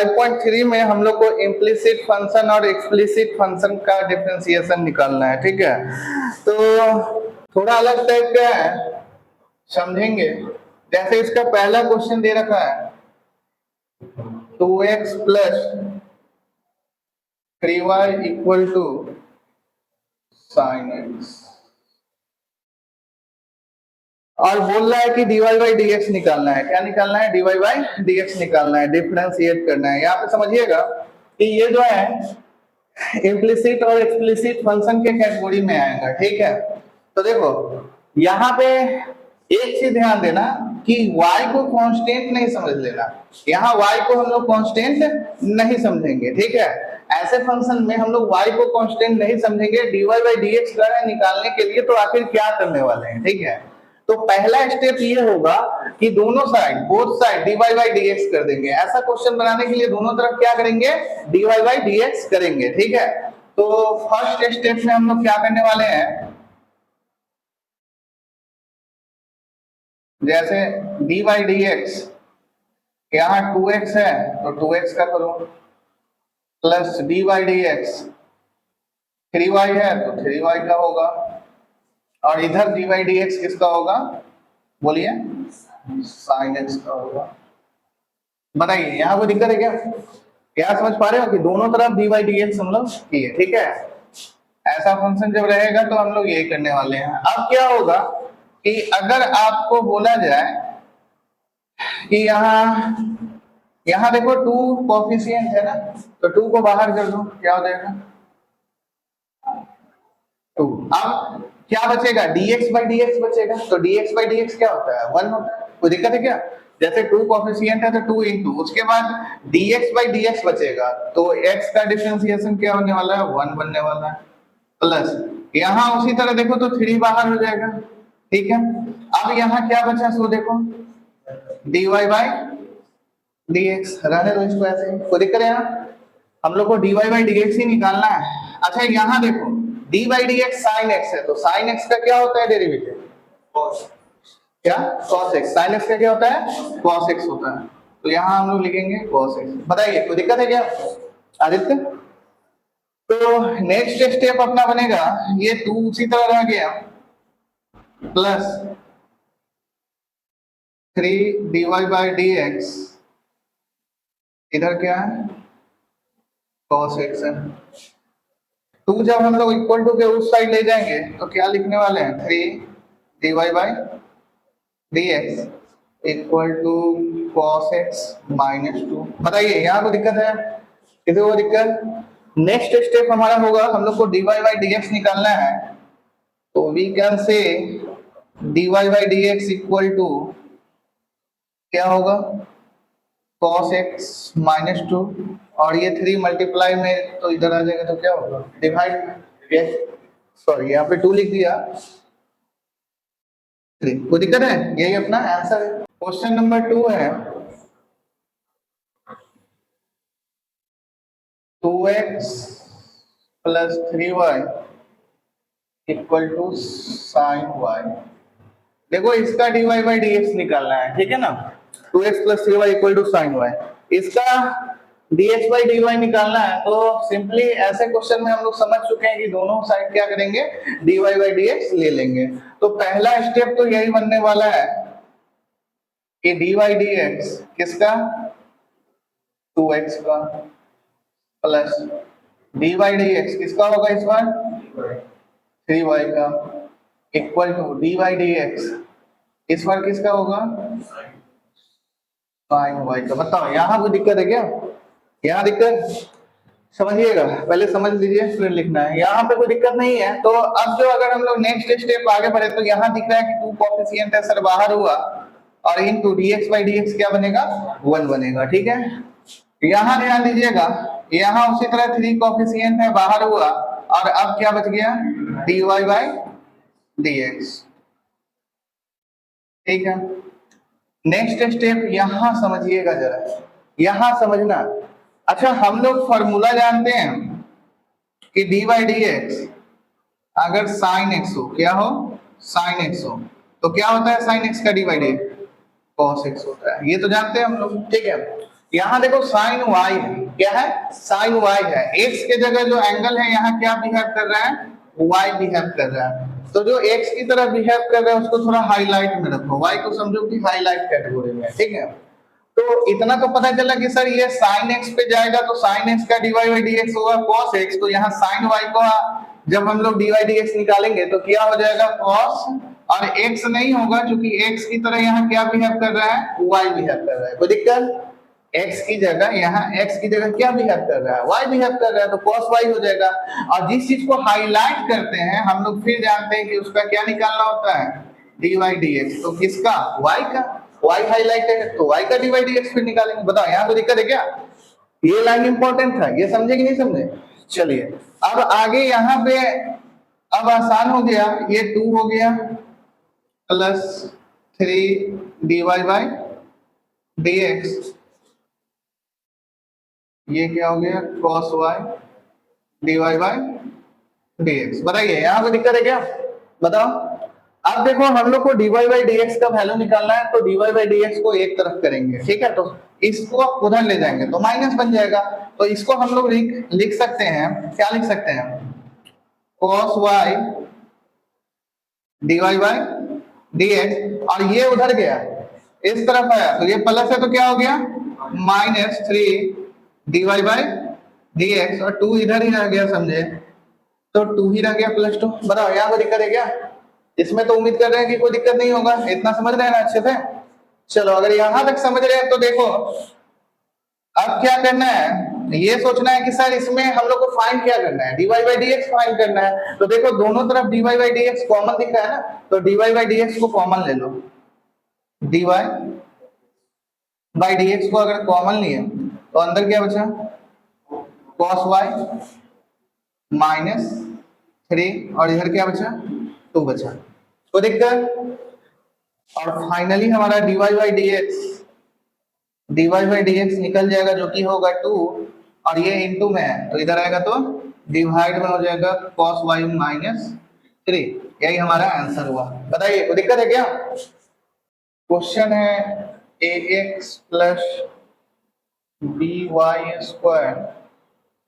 5.3 में हम लोग को इम्प्लिसिट फंक्शन और एक्सप्लिसिट फंक्शन का डिफरेंशिएशन निकालना है, ठीक है। तो थोड़ा अलग टाइप का है, समझेंगे। जैसे इसका पहला क्वेश्चन दे रखा है 2x plus 3y equal to sine x, और बोल रहा है कि dy बाई dx निकालना है। क्या निकालना है? dy बाई dx निकालना है, डिफरेंशिएट करना है। यहाँ पे समझिएगा कि ये जो है इम्प्लिसिट और एक्सप्लिसिट फंक्शन के कैटेगरी में आएगा, ठीक है। तो देखो यहाँ पे एक चीज ध्यान देना कि y को कांस्टेंट नहीं समझ लेना। यहाँ y को हम लोग कांस्टेंट नहीं समझेंगे, ठीक है। ऐसे फंक्शन में हम लोग y को कांस्टेंट नहीं समझेंगे। dy बाई dx निकालने के लिए तो आखिर क्या करने वाले हैं, ठीक है। तो पहला स्टेप ये होगा कि दोनों side, both side dy by dx कर देंगे। ऐसा क्वेश्चन बनाने के लिए दोनों तरफ क्या करेंगे? dy बाई dx करेंगे, ठीक है। तो फर्स्ट स्टेप में हम लोग क्या करने वाले हैं, जैसे dy बाई dx, यहाँ 2x है तो 2x का करो, plus dy by dx 3y है तो 3y का होगा, और इधर dy बाई dx किसका होगा? बोलिए, साइन x का होगा। बताइए यहाँ कोई दिक्कत है क्या? क्या समझ पा रहे हो कि दोनों तरफ dy बाई dx हम लोग किए, ठीक है। ऐसा फंक्शन जब रहेगा तो हम लोग यही करने वाले हैं। अब क्या होगा कि अगर आपको बोला जाए कि यहाँ देखो 2 कोफिशिएंट है ना, तो 2 को बाहर कर दो, क्या हो जाएगा? 2। अब क्या बचेगा? dx बाई dx बचेगा। तो dx बाई dx क्या होता है? 1 होता है। कोई दिक्कत है क्या? जैसे 2 कोफिशिएंट है तो 2 इंटू, उसके बाद dx बाई dx बचेगा, तो x का डिफरेंशिएशन क्या होने वाला है? 1 बनने वाला है। प्लस यहाँ उसी तरह देखो तो 3 बाहर हो जाएगा, ठीक है। अब यहाँ क्या बचा? सो देखो dy बाई dx, रहने दो इसको ऐसे ही, कोई दिक्कत है? यहाँ हम लोग को dy बाई dx ही निकालना है। अच्छा यहाँ देखो d by dx sine x है, तो साइन x का क्या होता है डेरिवेटिव? क्या? cos x। साइन x का क्या होता है? cos x होता है। तो यहाँ हम लोग लिखेंगे cos x। बताइए कोई दिक्कत है क्या आदित्य? तो नेक्स्ट स्टेप अपना बनेगा, ये 2 उसी तरह रह गया, प्लस 3 dy बाई dx, इधर क्या है? cos x है। 2 जब हम लोग इक्वल टू के उस साइड ले जाएंगे तो क्या लिखने वाले हैं? 3 dy by dx equal to cos x minus 2। बताइए यहाँ को दिक्कत है? किसी को दिक्कत? नेक्स्ट स्टेप हमारा होगा, हम लोग को dy बाई dx निकालना है, तो we can say dy by dx equal to क्या होगा? cos x माइनस 2, और ये 3 मल्टीप्लाई में तो इधर आ जाएगा, तो क्या होगा? डिवाइड में। सॉरी यहाँ पे 2 लिख दिया, 3। कोई दिक्कत है? यही अपना आंसर है। क्वेश्चन नंबर 2 है 2x plus 3y equal to sine y। देखो इसका dy बाई dx निकालना है, ठीक है ना। 2x plus 3y equal to sine y, इसका dx बाई dy निकालना है। तो सिंपली ऐसे क्वेश्चन में हम लोग समझ चुके हैं कि दोनों साइड क्या करेंगे? dy बाई dx ले लेंगे। तो पहला स्टेप तो यही बनने वाला है कि dy बाई dx किसका? 2x का, प्लस dy बाई dx किसका होगा इस बार? 3y का, equal to dy by dx इस बार किसका होगा? साइन y का। बताओ यहाँ कोई दिक्कत है क्या? यहाँ दिक्कत समझिएगा, पहले समझ लीजिए फिर लिखना है। यहाँ पे कोई दिक्कत नहीं है। तो अब जो अगर हम लोग नेक्स्ट स्टेप आगे बढ़े तो यहाँ दिख रहा है कि 2 कोफिशिएंट है सर बाहर हुआ, और इनटू dx बाई dx क्या बनेगा? 1 बनेगा, ठीक है। यहाँ ध्यान दीजिएगा, यहाँ उसी तरह 3 कोफिशिएंट है बाहर हुआ, और अब क्या बच गया? dy बाई dx, ठीक है। नेक्स्ट स्टेप यहाँ समझिएगा जरा, यहाँ समझना। अच्छा हम लोग फॉर्मूला जानते हैं कि dy बाई dx अगर साइन x हो, क्या हो? साइन x हो, तो क्या होता है साइन x का dy by dx? cos x होता है। ये तो जानते हैं हम लोग, ठीक है। यहाँ देखो साइन वाई है, क्या है, साइन वाई है, एक्स के जगह जो एंगल है यहाँ क्या बिहेव कर रहा है, वाई बिहेव कर रहा है। तो जो एक्स की तरह बिहेव कर रहा है उसको थोड़ा हाईलाइट में रखो, वाई को समझो कि हाईलाइट कैटेगरी में, ठीक है। तो इतना तो पता चला कि सर ये साइन एक्स पे जाएगा तो साइन एक्स का d y by d x होगा कॉस एक्स, तो यहाँ साइन वाई को जब हम लोग डी वाई डी एक्स निकालेंगे तो क्या हो जाएगा, कॉस, और एक्स नहीं होगा क्योंकि एक्स की तरह यहाँ क्या बिहेव कर रहा है, वाई बिहेव कर रहा है। कोई दिक्कत, एक्स की जगह यहाँ एक्स की जगह क्या बिहेव कर रहा है, वाई बिहेव कर रहा है, तो कॉस वाई हो जाएगा। और जिस चीज को हाईलाइट करते हैं हम लोग फिर जानते हैं कि उसका क्या निकालना होता है, डी वाई डी एक्स। तो किसका, वाई का, वाई हाईलाइटेड है तो वाई का डी वाई डी एक्स फिर निकालेंगे। बताओ यहाँ कोई दिक्कत है क्या, ये लाइन इंपॉर्टेंट था, ये समझे कि नहीं समझे। चलिए अब आगे यहाँ पे अब आसान हो गया, ये 2 हो गया plus 3 d y by d x, ये क्या हो गया, cos y dy by dx। बताइए यहाँ कोई दिक्कत है क्या, बताओ। अब देखो हम लोग को dy बाय dx का वैल्यू निकालना है, तो dy बाय dx को एक तरफ करेंगे, ठीक है, तो इसको उधर ले जाएंगे तो माइनस बन जाएगा। तो इसको हम लोग लिख सकते हैं, क्या लिख सकते हैं, cos y dy by dx, और ये उधर गया इस तरफ आया तो ये प्लस है तो क्या हो गया, -3 dy बाय dx, और 2 इधर ही रह गया, समझे, तो 2 ही रह गया प्लस 2। बताओ यहाँ कोई दिक्कत है क्या, इसमें तो उम्मीद कर रहे हैं कि कोई दिक्कत नहीं होगा, इतना समझ रहे हैं ना अच्छे से। चलो अगर यहां तक समझ रहे हैं तो देखो अब क्या करना है, ये सोचना है कि सर इसमें हम लोग को फाइंड क्या करना है, dy बाय dx फाइंड करना है। तो देखो दोनों तरफ dy बाय dx कॉमन दिख रहा है ना, तो dy बाय dx को कॉमन ले लो, dy बाय dx को अगर कॉमन लिए तो अंदर क्या बचा, cos y -3, और इधर क्या बचा, 2 बचा। तो दिक्कत, और फाइनली हमारा dy बाय dx निकल जाएगा जो कि होगा 2, और ये इनटू में है तो इधर आएगा तो डिवाइड में हो जाएगा cos y -3। यही हमारा आंसर हुआ। बताइए कोई दिक्कत है क्या। क्वेश्चन है ax plus by square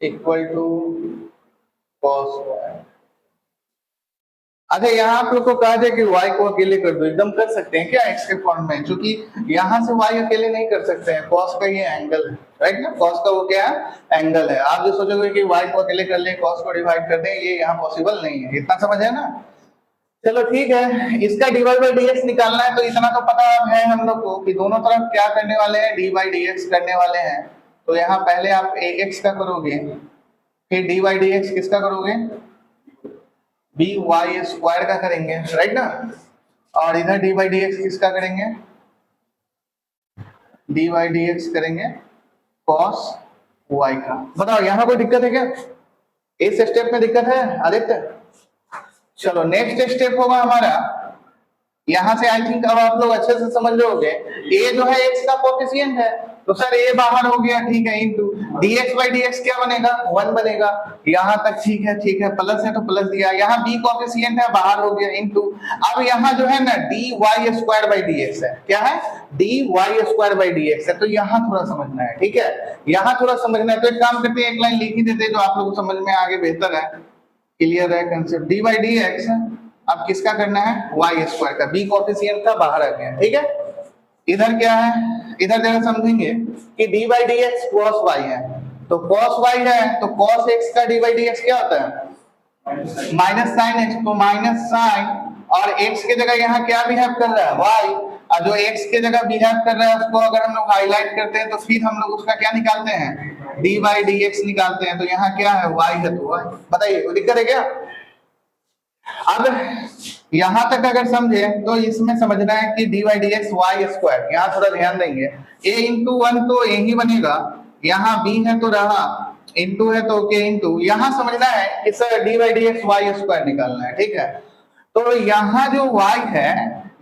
equal to cos y। अच्छा यहाँ आप लोग को कहा जाए कि y को अकेले कर दो, एकदम कर सकते हैं क्या x के फॉर्म में, क्योंकि यहाँ से y अकेले नहीं कर सकते हैं, cos का ये एंगल है, राइट ना, cos का वो क्या है, एंगल है। आप जो सोचोगे कि y को अकेले कर ले cos को डिवाइड कर दें, ये यहाँ पॉसिबल नहीं है, इतना समझ है ना। चलो ठीक है, इसका dy बाई dx निकालना है, तो इतना तो पता है हम लोग को कि दोनों तरफ क्या करने वाले हैं, dy बाई dx करने वाले हैं। तो यहाँ पहले आप ax का करोगे, फिर dy बाई dx किसका करोगे, by स्क्वायर का करेंगे, राइट ना, और इधर dy बाई dx किसका करेंगे, dy बाई dx करेंगे cos y का। बताओ यहाँ कोई दिक्कत है क्या, इस स्टेप में दिक्कत है आदित्य। चलो नेक्स्ट स्टेप होगा हमारा, यहां से आई थिंक अब आप लोग अच्छे से समझ लोगे, a जो है x का कोएफिशिएंट है, तो सर a बाहर हो गया, ठीक है, इनटू dx बाई dx क्या बनेगा, 1 बनेगा। यहाँ तक ठीक है, प्लस है तो प्लस दिया, यहाँ b कोएफिशिएंट है, बाहर हो गया, इनटू अब यहाँ जो है ना dy स्क्वायर बाई dx है, क्या है, dy स्क्वायर बाई dx है। तो यहाँ थोड़ा समझना है, ठीक है, यहाँ थोड़ा समझना है। तो एक काम करते हैं, एक लाइन लिख ही देते हैं जो आप लोगों को समझ में आगे बेहतर है, क्लियर है कंसेप्ट। dy बाई dx अब किसका करना है, y स्क्वायर का, b कोएफिशिएंट था, बाहर आ गया, ठीक है। इधर क्या है, इधर जरा समझेंगे कि dy by dx cos y है, तो cos y है तो cos x का dy बाई dx क्या होता है, माइनस साइन x, तो माइनस साइन, और x के जगह यहाँ क्या बिहेव कर रहा है, y, और जो x के जगह बिहेव कर रहा है उसको अगर हम लोग हाईलाइट करते हैं तो फिर हम लोग उसका क्या निकालते हैं, dy बाई dx निकालते हैं। तो यहाँ क्या है, y है तो y। बताइए कोई दिक्कत है क्या। अब यहां तक अगर समझे तो इसमें समझना है कि dy by dx y square, यहाँ थोड़ा ध्यान देंगे, a इंटू 1 तो a ही बनेगा, यहाँ b है तो रहा, इंटू है तो के इंटू, यहाँ समझना है कि sir dy by dx y square निकालना है, ठीक है। तो यहाँ जो y है,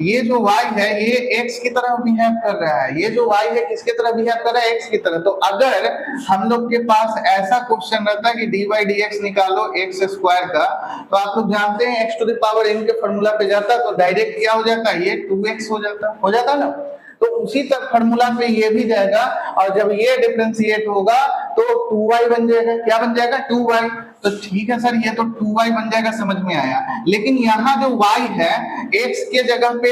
ये जो y है ये x की तरह बिहेव कर रहा है, ये जो y है किसके तरह बिहेव कर रहा है, x की तरह। तो अगर हम लोग के पास ऐसा क्वेश्चन रहता है कि dy बाई dx निकालो x स्क्वायर का, तो आप लोग जानते हैं x to the power n के फॉर्मूला पे जाता तो डायरेक्ट क्या हो जाता है, ये 2x हो जाता ना। तो उसी तक फॉर्मूला पे ये भी जाएगा, और जब ये डिफरेंशिएट होगा तो 2y बन जाएगा। क्या बन जाएगा? 2y। तो ठीक है सर, ये तो 2y बन जाएगा, समझ में आया। लेकिन यहाँ जो y है, x के जगह पे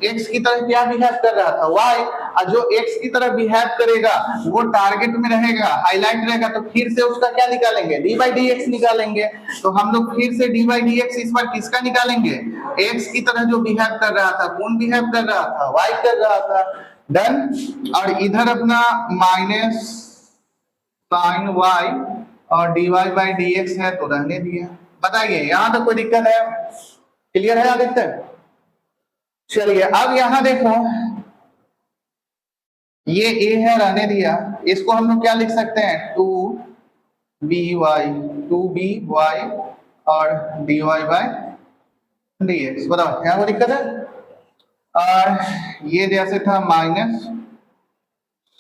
x की तरह क्या बिहेव कर रहा था? y। और जो x की तरह बिहेव करेगा वो टारगेट में रहेगा, हाईलाइट रहेगा, तो फिर से उसका क्या निकालेंगे? dy dx निकालेंगे। तो हम लोग फिर से dy dx इस बार किसका निकालेंगे? x की तरह जो बिहेव कर रहा था। कौन बिहेव कर रहा था? y कर रहा था। डन। और इधर अपना माइनस साइन y और dy बाई dx है तो रहने दिया। बताइए यहां तक कोई दिक्कत है? क्लियर है आदित्य? चलिए अब यहां देखो, ये a है, रहने दिया। इसको हम लोग क्या लिख सकते हैं? 2by 2by और dy बाई dx। बताओ यहाँ कोई दिक्कत है? और ये जैसे था minus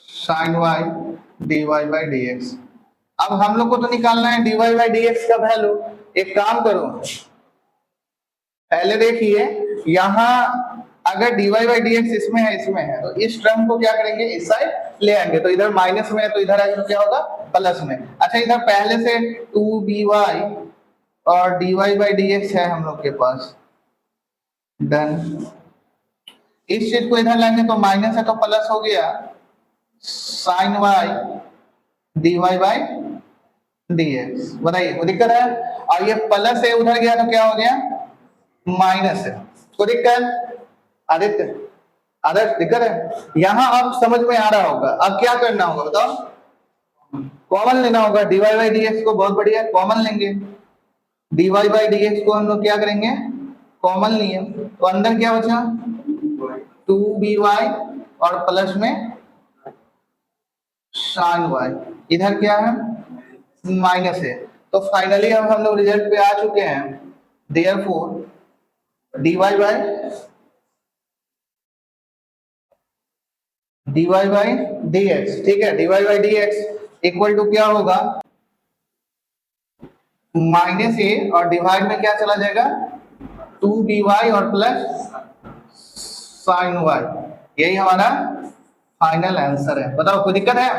sine y dy by dx। अब हम लोग को तो निकालना है dy बाई dx का वैल्यू। एक काम करो, पहले देखिए यहाँ अगर dy बाई dx इसमें है, इसमें है, तो इस टर्म को क्या करेंगे? इस साइड ले आएंगे। तो इधर माइनस में है तो इधर आएगा तो क्या होगा? प्लस में। अच्छा इधर पहले से 2by और dy बाई dx है हम लोग के पास। डन। इस चीज को इधर लाएंगे तो माइनस है तो प्लस हो गया sine y dy by dx। बताइए कोई दिक्कत है? और ये प्लस है उधर गया तो क्या हो गया? माइनस है। कोई दिक्कत? आदित्य आदर्श दिक्कत है? यहां अब समझ में आ रहा होगा। अब क्या करना होगा बताओ? कॉमन लेना होगा dy बाई dx को। बहुत बढ़िया, कॉमन लेंगे। dy बाई dx को हम लोग क्या करेंगे? कॉमन लिए तो अंदर क्या बचा? 2by और प्लस में साइन y। इधर क्या है? माइनस है। तो फाइनली अब हम लोग रिजल्ट पे आ चुके हैं। देयरफॉर dy बाई dx, ठीक है, dy by dx equal to क्या होगा? माइनस ए और डिवाइड में क्या चला जाएगा? 2by और प्लस साइन y। यही हमारा फाइनल आंसर है। बताओ कोई दिक्कत है?